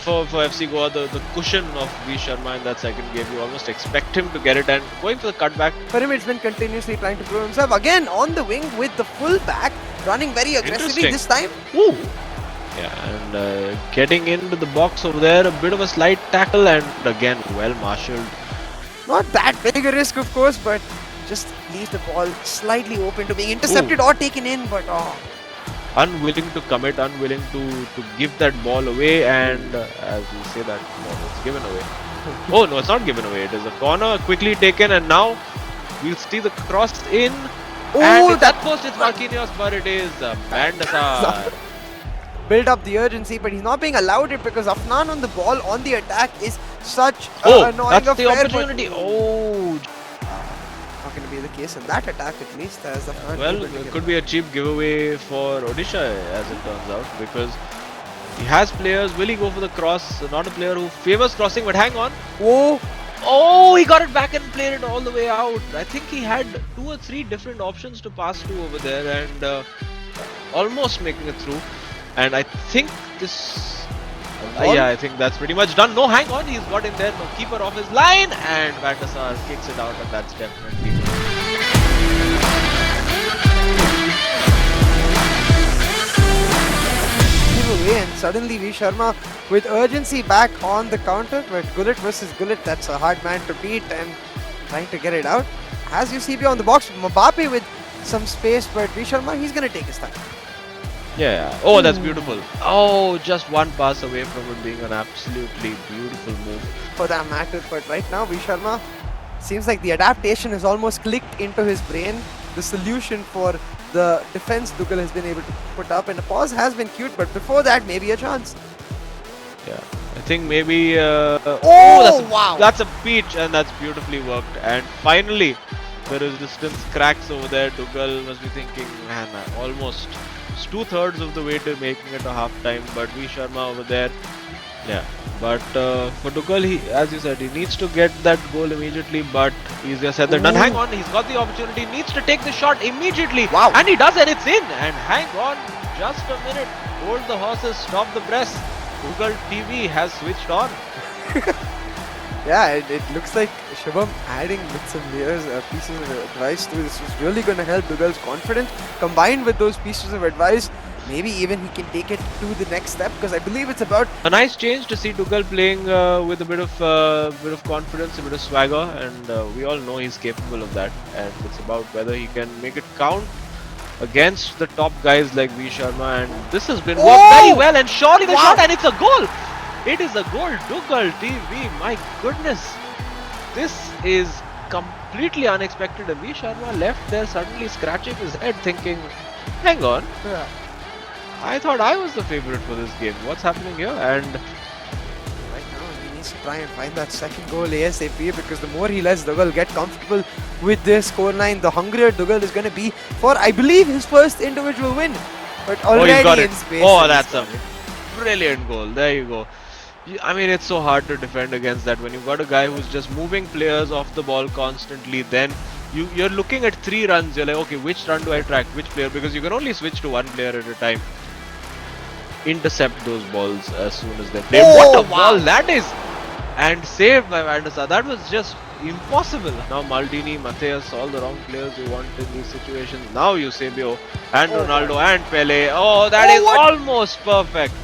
for FC Goa, the cushion of V Sharma in that second game. You almost expect him to get it, and going for the cutback. For him, it's been continuously trying to prove himself. Again, on the wing with the full back, running very aggressively this time. Ooh. Yeah, and getting into the box over there, a bit of a slight tackle, and again, well marshalled. Not that big a risk, of course, but just leaves the ball slightly open to being intercepted or taken in, but unwilling to commit, unwilling to give that ball away, and as we say that ball is given away. Oh no, it's not given away. It is a corner, quickly taken, and now we'll see the cross in. And that post is Marquinhos, but it is Bandasar. Build up the urgency, but he's not being allowed it because Afnan on the ball on the attack is such annoying that's affair. The opportunity. Not going to be the case in that attack at least. As Afnan well, it could be a cheap giveaway for Odisha as it turns out, because he has players. Will he go for the cross? Not a player who favors crossing, but hang on. Oh, he got it back and played it all the way out. I think he had 2 or 3 different options to pass to over there, and almost making it through. And I think this... yeah, I think that's pretty much done. No, hang on, he's got in there. No, keeper off his line, and Bandasar kicks it out, and that's definitely... away, and suddenly V Sharma with urgency back on the counter. But Gullit versus Gullit, that's a hard man to beat, and trying to get it out. Has Eusebio on the box, Mbappe with some space, but V Sharma, he's going to take his time. Yeah. Oh, that's beautiful. Oh, just one pass away from it being an absolutely beautiful move. For that matter, but right now V Sharma seems like the adaptation has almost clicked into his brain. The solution for the defense Dugal has been able to put up, and the pause has been cute, but before that, maybe a chance. Yeah, I think maybe... wow! That's a peach, and that's beautifully worked. And finally, the resistance cracks over there. Dugal must be thinking, man, almost 2/3 of the way to making it a half time, but V Sharma over there, yeah. But for Dugal, he, as you said, he needs to get that goal immediately, but easier said than done. Hang on, he's got the opportunity, needs to take the shot immediately. Wow. And he does, and it's in. And hang on, just a minute. Hold the horses, stop the press. Dugal TV has switched on. Yeah, it looks like Shubham adding with some layers, pieces of advice to this is really going to help Dugal's confidence. Combined with those pieces of advice, maybe even he can take it to the next step, because I believe it's about a nice change to see Dugal playing with a bit of confidence, a bit of swagger, and we all know he's capable of that. And it's about whether he can make it count against the top guys like V Sharma, and this has been worked very well. And surely the shot, and it's a goal. It is a goal. Dugal TV, my goodness, this is completely unexpected. And V Sharma left there suddenly scratching his head, thinking, hang on. Yeah. I thought I was the favorite for this game. What's happening here? And right now he needs to try and find that second goal ASAP, because the more he lets Dugal get comfortable with this scoreline, the hungrier Dugal is going to be for, I believe, his first individual win. But already he's got it. in space. Oh, that's a brilliant goal. There you go. I mean, it's so hard to defend against that when you've got a guy who's just moving players off the ball constantly. Then you're looking at 3 runs. You're like, okay, which run do I track? Which player? Because you can only switch to one player at a time. Intercept those balls as soon as they're played. What a ball that is! And saved by Bandasar. That was just impossible. Now Maldini, Mateus, all the wrong players you want in these situations. Now Eusebio and Ronaldo and Pele. Oh, that is almost perfect.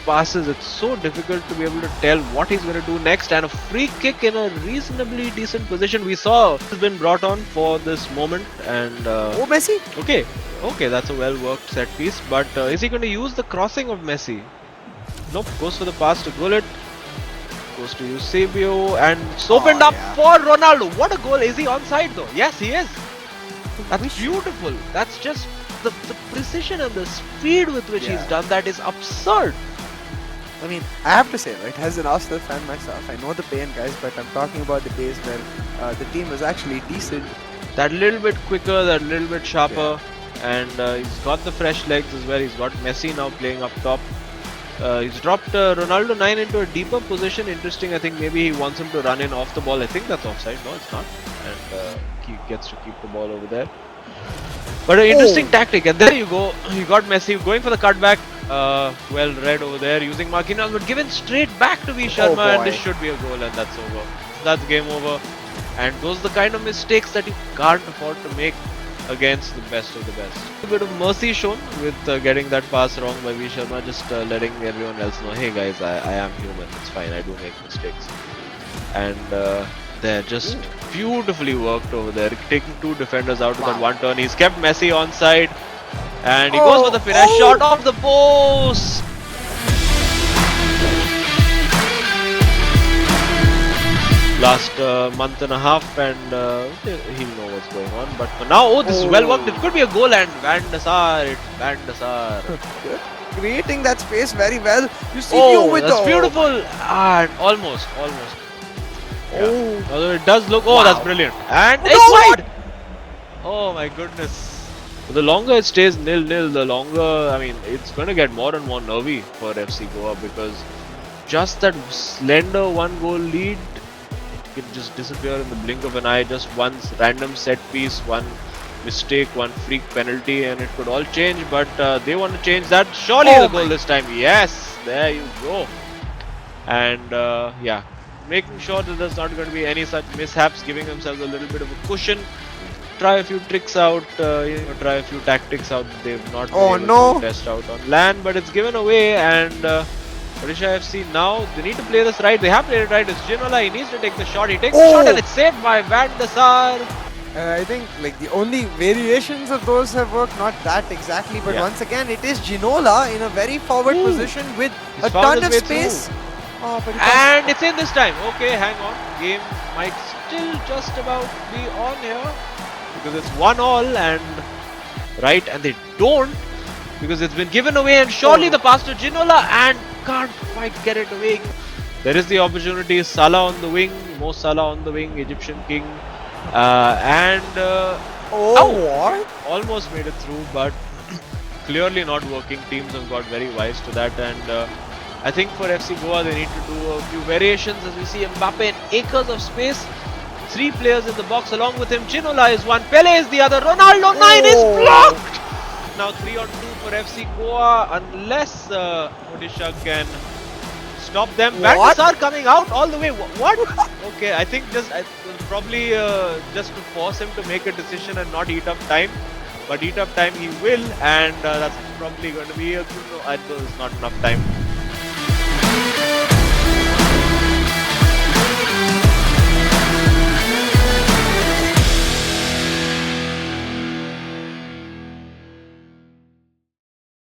Passes, it's so difficult to be able to tell what he's going to do next, and a free kick in a reasonably decent position. We saw has been brought on for this moment, and Messi. Okay, that's a well worked set piece, but is he going to use the crossing of Messi? Nope, goes for the pass to Gullit, goes to Eusebio, and it's opened up for Ronaldo. What a goal! Is he onside though? Yes, he is. That's beautiful. That's just the precision and the speed with which he's done that is absurd. I mean, I have to say, right, as an Arsenal fan myself, I know the pain, guys, but I'm talking about the days where the team was actually decent. That little bit quicker, that little bit sharper, and he's got the fresh legs as well. He's got Messi now playing up top. He's dropped Ronaldo 9 into a deeper position. Interesting, I think maybe he wants him to run in off the ball. I think that's offside. No, it's not. And he gets to keep the ball over there. But an interesting Oh. tactic, and there you go. You got Messi going for the cutback. Well read over there using Marquinhos, but given straight back to V Oh Sharma, and this boy. should be a goal, and that's over. That's game over. And those are the kind of mistakes that you can't afford to make against the best of the best. A bit of mercy shown with getting that pass wrong by V Sharma, just letting everyone else know, hey guys, I am human. It's fine. I do make mistakes. And they're just beautifully worked over there, taking two defenders out of that one turn. He's kept Messi on side, and he goes for the finesse shot off the post. Last month and a half, and he'll know what's going on. But for now, oh, this is well worked. It could be a goal, and Van der Sar, it's Van der Sar. Creating that space very well. You see Oh, with that's the beautiful. Ah, almost. Yeah. Oh. Although it does look, oh, Wow. that's brilliant. And Oh, it's no! wide. Oh my goodness. The longer it stays 0-0, the longer, I mean, it's going to get more and more nervy for FC Goa, because just that slender one goal lead can just disappear in the blink of an eye. Just one random set piece, one mistake, one freak penalty, and it could all change. But they want to change that. Surely Oh the goal my. this time. Yes, there you go. And yeah, making sure that there's not going to be any such mishaps, giving themselves a little bit of a cushion. Try a few tricks out, try a few tactics out that they've not been able to test out on land, but it's given away. And Odisha FC now, they need to play this right. They have played it right. It's Ginola, he needs to take the shot. He takes the shot and it's saved by Van der Sar. I think like the only variations of those have worked, not that exactly, but Yeah. once again it is Ginola in a very forward position with He's a found ton of his way space. through. Oh, but he can't- And it's in this time. Okay, hang on. Game might still just about be on here, because it's 1-1 and right, and they don't, because it's been given away, and surely the pass to Ginola and can't quite get it away. There is the opportunity. Salah on the wing, Mo Salah on the wing, Egyptian king, and what? almost made it through, but clearly not working. Teams have got very wise to that, and I think for FC Goa they need to do a few variations, as we see Mbappe in acres of space. 3 players in the box along with him. Ginola is one, Pele is the other, Ronaldo 9 is blocked! Now 3-on-2 for FC Goa, unless Odisha can stop them. Van der Sar coming out all the way. What? Okay, I think just probably just to force him to make a decision and not eat up time. But eat up time he will, and that's probably going to be a good. I know there's not enough time.